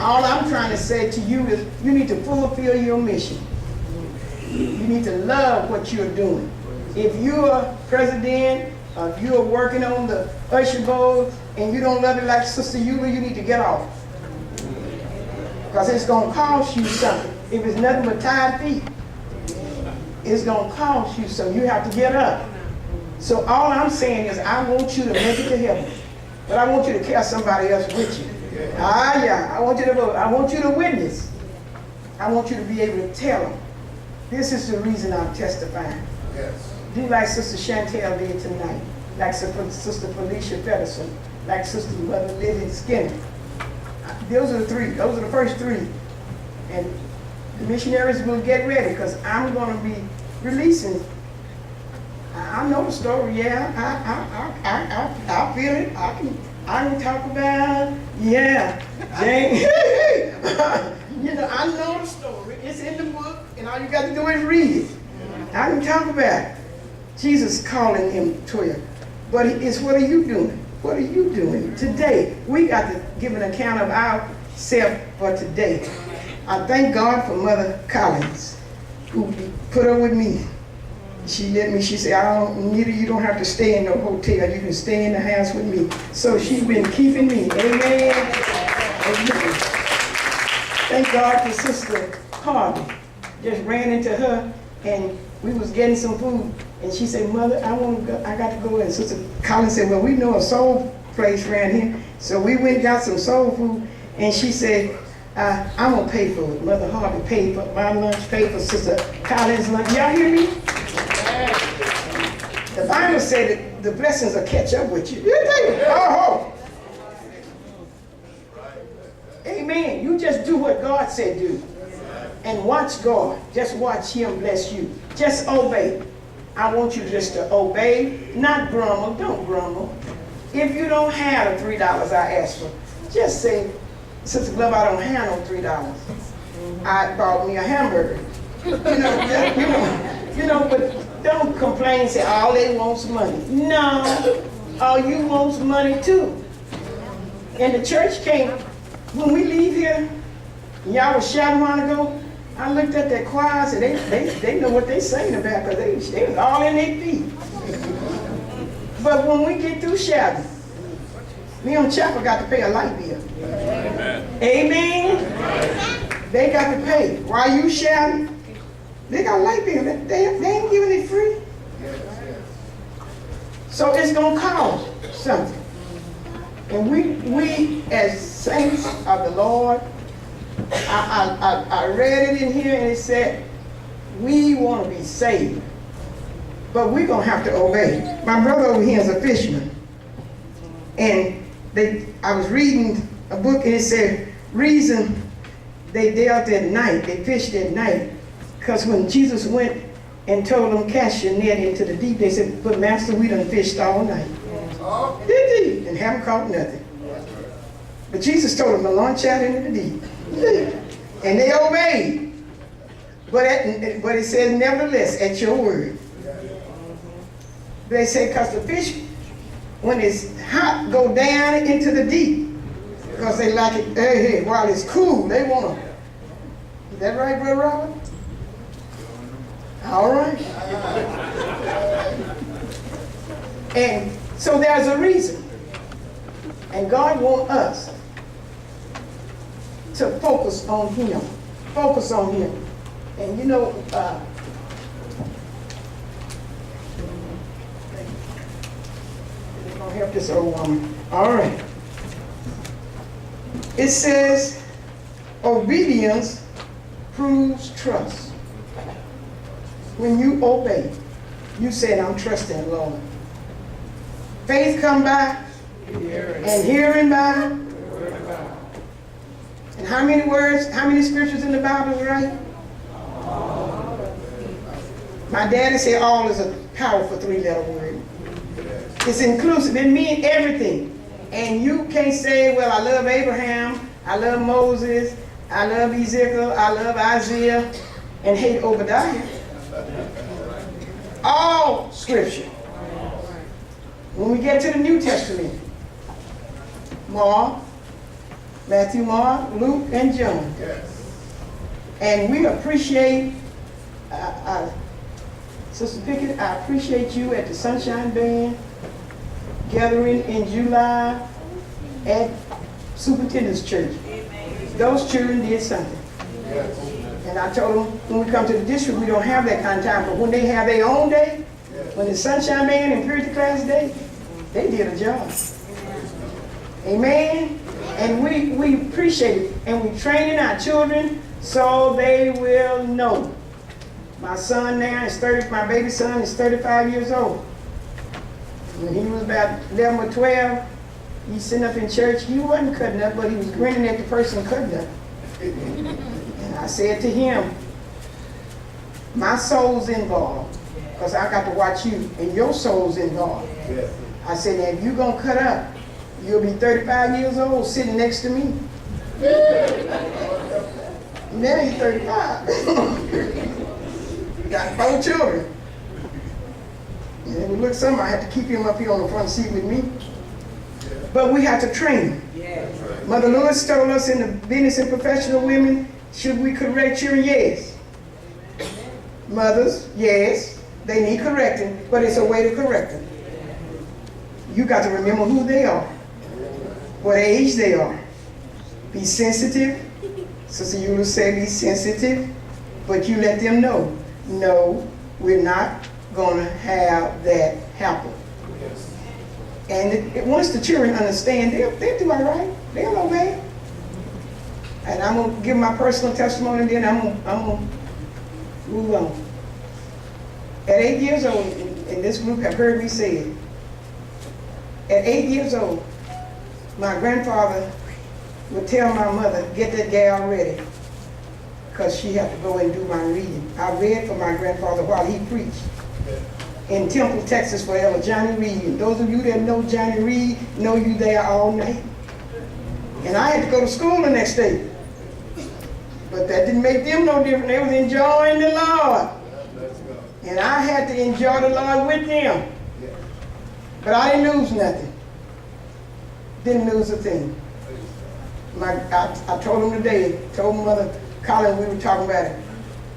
All I'm trying to say to you is you need to fulfill your mission. You need to love what you're doing. If you're president, or if you're working on the usher bowl and you don't love it like Sister Eula, you need to get off. Because it's going to cost you something. If it's nothing but tired feet, it's going to cost you something. You have to get up. So all I'm saying is I want you to make it to heaven. But I want you to carry somebody else with you. Yeah. I want you to witness. I want you to be able to tell them. This is the reason I'm testifying. Yes. Do like Sister Chantel did tonight, like Sister Felicia Fedderson, like Sister Mother Lily Skinner. Those are the three. Those are the first three. And the missionaries will get ready because I'm going to be releasing. I know the story. Yeah, I feel it. I can talk about it. Yeah, Jane. You know, I know the story. It's in the book, and all you got to do is read it. I can talk about it. Jesus calling him to you. But it's what are you doing? What are you doing today? We got to give an account of ourselves for today. I thank God for Mother Collins, who put up with me. She let me, she said, you don't have to stay in no hotel. You can stay in the house with me. So she's been keeping me. Amen. Amen. Thank God for Sister Harvey. Just ran into her and we was getting some food. And she said, Mother, I got to go. And Sister Collins said, well, we know a soul place around here. So we went and got some soul food. And she said, I'm going to pay for it. Mother Harvey paid for my lunch, paid for Sister Collins' lunch. Y'all hear me? The Bible said that the blessings will catch up with you. Oh. Amen. You just do what God said do. And watch God. Just watch him bless you. Just obey. I want you just to obey, not grumble. Don't grumble. If you don't have the $3 I asked for, just say, Sister Glove, I don't have no $3. I bought me a hamburger. But don't complain and say, all they want's money. No, all you want's money too. And the church can't, when we leave here, y'all was shouting a while ago, I looked at that choir and said, they know what they saying about because they was all in their feet. But when we get through shouting, me on chapel got to pay a light bill. Amen. Amen. They got to pay. While you shouting, they got a light bill. They ain't giving it free. So it's going to cost something. And we as saints of the Lord, I read it in here and it said, we want to be saved, but we're going to have to obey. My brother over here is a fisherman. And I was reading a book, and it said, reason they dealt at night, they fished at night, because when Jesus went and told them, cast your net into the deep, they said, but Master, we done fished all night. Did they? And haven't caught nothing. But Jesus told them to launch out into the deep. And they obeyed. But it says, nevertheless, at your word. They say, because the fish, when it's hot, go down into the deep. Because they like it, hey, while it's cool, they want to. Is that right, Brother Robert? All right. And so there's a reason. And God wants us to focus on Him. Focus on Him. And you know, it's going to help this old woman. All right. It says, obedience proves trust. When you obey, you said, I'm trusting the Lord. Faith come by, and hearing by. And how many words, how many scriptures in the Bible is right? My daddy said all is a powerful three-letter word. It's inclusive. It means everything. And you can't say, well, I love Abraham, I love Moses, I love Ezekiel, I love Isaiah, and hate Obadiah. All scripture. When we get to the New Testament, Mark, Matthew, Mark, Luke, and John. And we appreciate, Sister Pickett, I appreciate you at the Sunshine Band gathering in July at Superintendent's Church. Those children did something. And I told them, when we come to the district, we don't have that kind of time. But when they have their own day, when the Sunshine Band and Purity Class Day, they did a job. Amen? And we appreciate it. And we're training our children so they will know. My son now is my baby son is 35 years old. When he was about 11 or 12, he's sitting up in church. He wasn't cutting up, but he was grinning at the person cutting up. And I said to him, my soul's involved, because I got to watch you, and your soul's involved. I said, now if you're going to cut up, you'll be 35 years old sitting next to me. Now he's 35. Got 4 children. And it would look something, I had to keep him up here on the front seat with me. But we have to train him. Mother Lewis told us in the Business and Professional Women, should we correct children? Yes. Mothers, yes, they need correcting, but it's a way to correct them. You got to remember who they are, what age they are. Be sensitive. Sister Eula said be sensitive, but you let them know, no, we're not going to have that happen. And once the children understand, they'll do all right. They'll obey. And I'm going to give my personal testimony, and then I'm going to move on. At 8 years old, and this group have heard me say it, at 8 years old, my grandfather would tell my mother, get that gal ready, because she had to go and do my reading. I read for my grandfather while he preached in Temple, Texas, for Elder Johnny Reed. And those of you that know Johnny Reed know you there all night. And I had to go to school the next day. But that didn't make them no different. They was enjoying the Lord. And I had to enjoy the Lord with them. But I didn't lose nothing. Didn't lose a thing. I told him today, told Mother Colin, we were talking about it.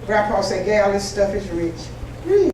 Grandpa said, Gal, this stuff is rich.